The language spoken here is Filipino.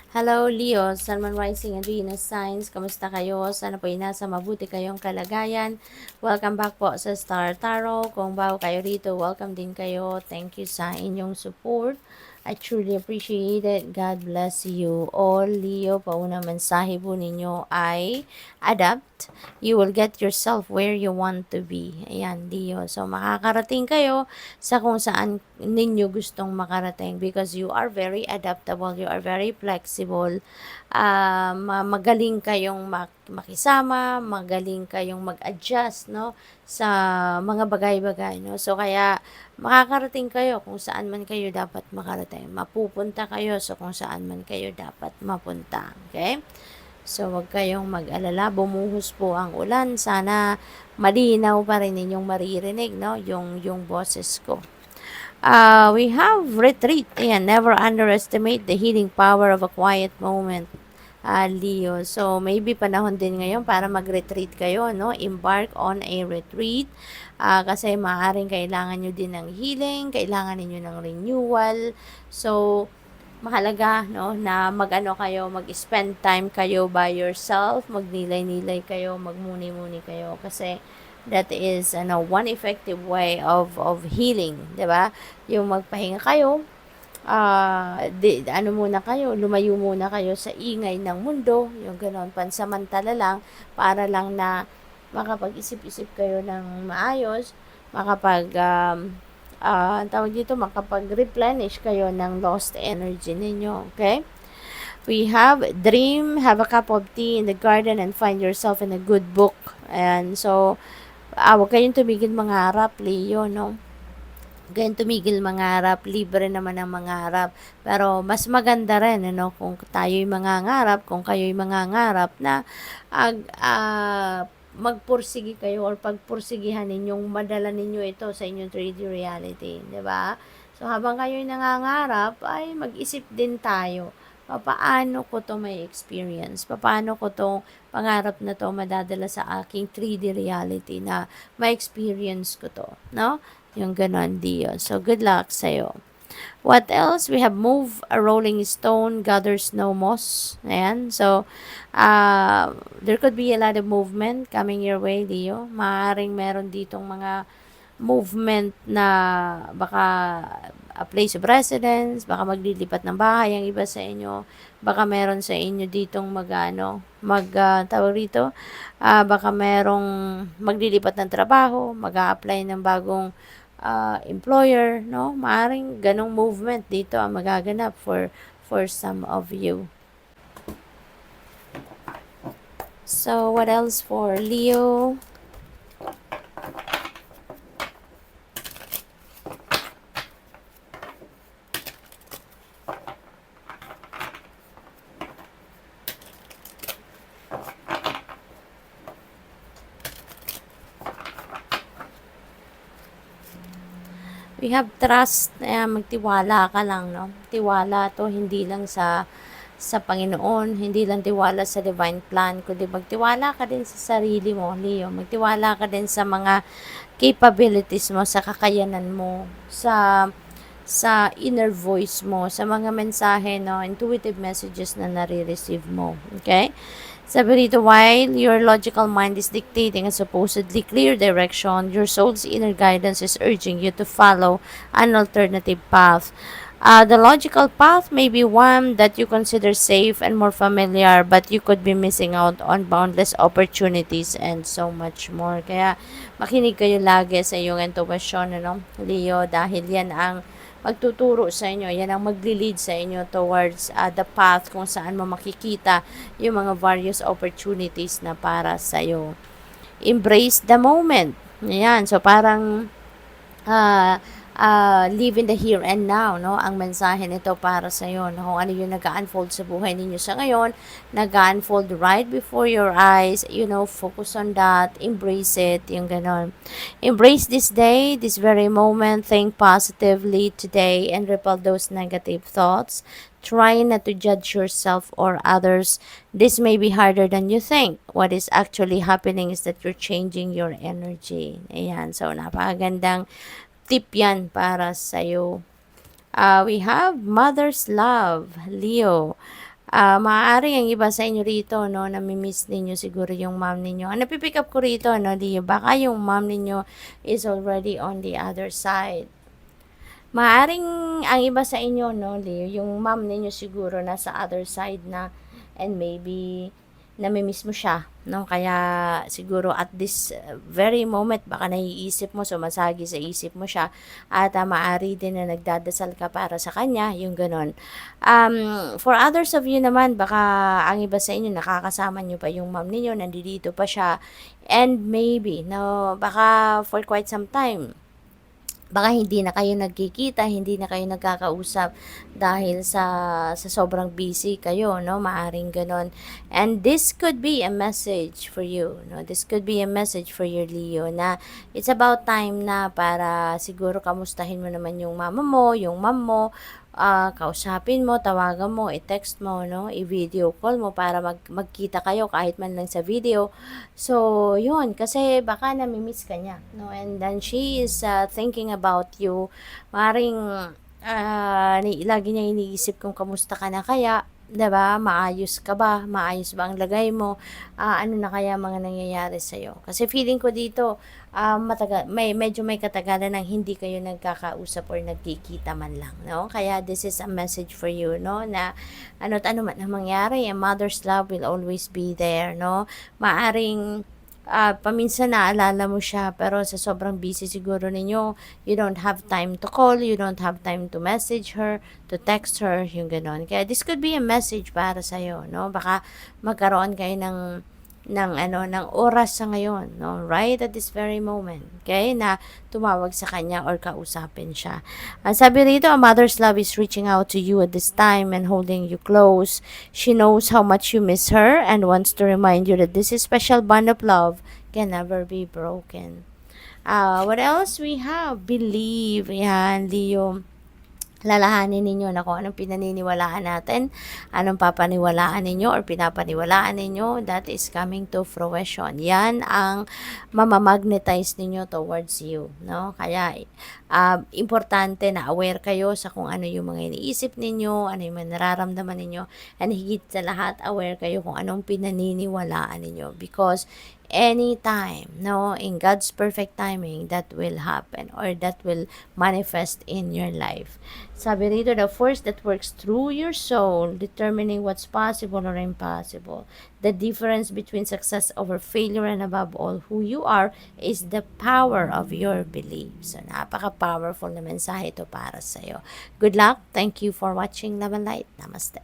Hello, Leo, Sun, Moon, Rising, and Venus Signs. Kamusta kayo? Sana po nasa mabuti kayong kalagayan. Welcome back po sa Star Tarot. Kung bago kayo rito, welcome din kayo. Thank you sa inyong support. I truly appreciate it. God bless you all. Leo, pauna mensahe po ninyo ay adapt. You will get yourself where you want to be. Ayan, Leo. So, makakarating kayo sa kung saan ninyo gustong makarating because you are very adaptable, you are very flexible, magaling kayong makisama, magaling kayong mag-adjust, no, sa mga bagay-bagay, no. So, kaya makakarating kayo kung saan man kayo dapat makarating. Mapupunta kayo sa kung saan man kayo dapat mapunta. Okay? So, wag kayong mag-alala. Bumuhos po ang ulan. Sana malinaw pa rin ninyong maririnig, no? Yung boses ko. We have retreat. Ayan, never underestimate the healing power of a quiet moment. Leo. So, maybe panahon din ngayon para mag-retreat kayo, no? Embark on a retreat. Kasi maaaring kailangan nyo din ng healing, kailangan niyo ng renewal. So, mahalaga, no, na mag-ano kayo, mag-spend time kayo by yourself, magnilay-nilay kayo, magmuni-muni kayo kasi that is one effective way of healing, 'di ba? Yung magpahinga kayo, ano muna kayo, lumayo muna kayo sa ingay ng mundo, yung ganoon, pansamantala lang para lang na makapag-isip-isip kayo ng maayos, makapag tawag dito, makapag-replenish kayo ng lost energy ninyo. Okay? We have dream, have a cup of tea in the garden, and find yourself in a good book. And so, huwag kayong tumigil mangarap, Leo, no? Huwag kayong tumigil mangarap, libre naman ang mangarap. Pero mas maganda rin, ano, kung tayo'y mangangarap, kung kayo'y mangangarap na magpursige kayo or pagpursigihan ninyong madala ninyo ito sa inyong 3D reality, 'di ba? So habang kayo'y nangangarap ay mag-isip din tayo. Paano ko to may experience? Paano ko tong pangarap na to madadala sa aking 3D reality na ma-experience ko to, no? Yung ganon, Dio. So good luck sa'yo. What else? We have move a rolling stone, gathers no moss. Ayan. So, there could be a lot of movement coming your way, Leo. Maaaring meron ditong mga movement na baka a place of residence, baka maglilipat ng bahay ang iba sa inyo, baka meron sa inyo ditong tawag rito, baka merong maglilipat ng trabaho, mag-a-apply ng bagong employer, no? Maaring ganong movement dito ang magaganap for some of you. So, what else for Leo? We have trust, magtiwala ka lang, no? Tiwala to hindi lang sa Panginoon, hindi lang tiwala sa divine plan, kundi magtiwala ka din sa sarili mo, Leo. Magtiwala ka din sa mga capabilities mo, sa kakayanan mo, sa inner voice mo, sa mga mensahe, no, intuitive messages na nare-receive mo. Okay? Sabi rito, while your logical mind is dictating a supposedly clear direction, your soul's inner guidance is urging you to follow an alternative path. The logical path may be one that you consider safe and more familiar, but you could be missing out on boundless opportunities and so much more. Kaya makinig kayo lagi sa iyong intuition, ano, Leo, dahil yan ang magtuturo sa inyo, yan ang magli-lead sa inyo towards the path kung saan mo makikita yung mga various opportunities na para sa iyo. Embrace the moment. Yan, so parang live in the here and now, no? Ang mensahe nito para sa iyo, no? Kung ano yung nag-unfold sa buhay ninyo sa ngayon, nag-unfold right before your eyes, focus on that, embrace it, yung ganon. Embrace this day, this very moment, think positively today, and repel those negative thoughts. Try not to judge yourself or others. This may be harder than you think. What is actually happening is that you're changing your energy. Ayan, so napakagandang tip yan para sa'yo. We have Mother's Love, Leo. Maaari ang iba sa inyo rito, no, nami-miss ninyo siguro yung mom ninyo. Ang napipick up ko rito, no, Leo, baka yung mom ninyo is already on the other side. Maaring ang iba sa inyo, no, Leo, yung mom ninyo siguro nasa other side na, and maybe nami-miss mo siya, no? Kaya siguro at this very moment baka naiisip mo, sumasagi sa isip mo siya, at maaari din na nagdadasal ka para sa kanya, yung ganon. For others of you naman, baka ang iba sa inyo nakakasama nyo pa yung mom ninyo, nandito pa siya, and maybe, no, baka for quite some time baka hindi na kayo nagkikita, hindi na kayo nagkakausap dahil sa sobrang busy kayo, no? Maaring ganon. And this could be a message for you, no? This could be a message for your Leo na it's about time na para siguro kamustahin mo naman yung mama mo, yung mom mo, kausapin mo, tawagan mo, i-text mo, no? I-video call mo para magkita kayo kahit man lang sa video. So, yun, kasi baka nami-miss ka niya, no? And then she is thinking about you. Maring lagi niya iniisip kung kamusta ka na kaya, 'di ba? Maayos ka ba? Maayos ba ang lagay mo? Ano na kaya mga nangyayari sa iyo? Kasi feeling ko dito, medyo may katagalan ng hindi kayo nagkakausap or nagkikita man lang, no? Kaya this is a message for you, no? Na ano't ano man ang mangyari, a mother's love will always be there, no? Maaring paminsan naalala mo siya, pero sa sobrang busy siguro ninyo, you don't have time to call, you don't have time to message her, to text her, yung ganon. Kaya this could be a message para sa'yo, no? Baka magkaroon kayo ng oras sa ngayon, no? Right at this very moment, okay? Na tumawag sa kanya or kausapin siya. Sabi rito, a mother's love is reaching out to you at this time and holding you close. She knows how much you miss her and wants to remind you that this special bond of love can never be broken. What else we have? Believe. Yan, Leo. Lalahanin ninyo na kung anong pinaniniwalaan natin, anong papaniwalaan ninyo or pinapaniwalaan ninyo, that is coming to fruition. Yan ang mamamagnetize ninyo towards you, no? Kaya importante na aware kayo sa kung ano yung mga iniisip ninyo, ano yung mga nararamdaman ninyo, and higit sa lahat aware kayo kung anong pinaniniwalaan ninyo, because anytime, no, in God's perfect timing, that will happen or that will manifest in your life. Sabi rito, the force that works through your soul, determining what's possible or impossible. The difference between success over failure and above all, who you are, is the power of your belief. So, napaka-powerful na mensahe ito para sa'yo. Good luck. Thank you for watching Love and Light. Namaste.